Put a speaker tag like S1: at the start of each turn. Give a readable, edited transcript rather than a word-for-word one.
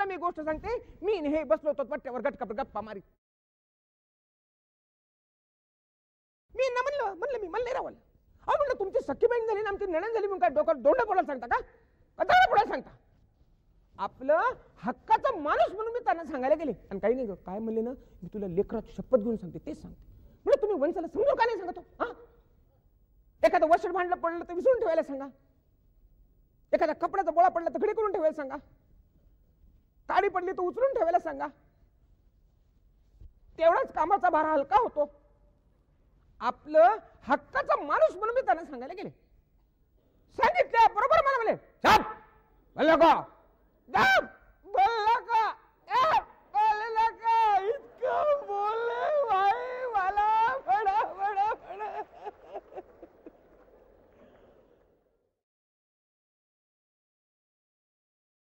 S1: मी गोष्ट सांगते. मी हे बसलो होतो पट्ट्यावर गप्पा मारी. मी ना म्हणलं मी मला नाही रावलं. अहो म्हणलं तुमची सख्खी बहीण झाली ना आमची नणंद झाली म्हणून काय डोक्यात दोंड बोलायला सांगता का? दादा बोलायला सांगता? आपलं हक्काचा माणूस म्हणून मी त्यांना सांगायला गेले. आणि काही नाही ग, काय म्हणले ना, मी तुला लेकराची शपथ घेऊन सांगते तेच सांगते. म्हणजे तुम्ही वंशाला समजून का नाही सांगतो? हा, एखादं वस्त्र भांडलं पडलं तर विसरून ठेवायला सांगा. एखाद्या कपड्याचा बोळा पडला तर घडी करून ठेवायला सांगा. काडी पडली तर उचलून ठेवायला सांगा. तेवढाच कामाचा भार हलका होतो. आपलं हक्काचा माणूस म्हणून मी त्यांना सांगायला गेले. सांगितलं बरोबर मला म्हणे,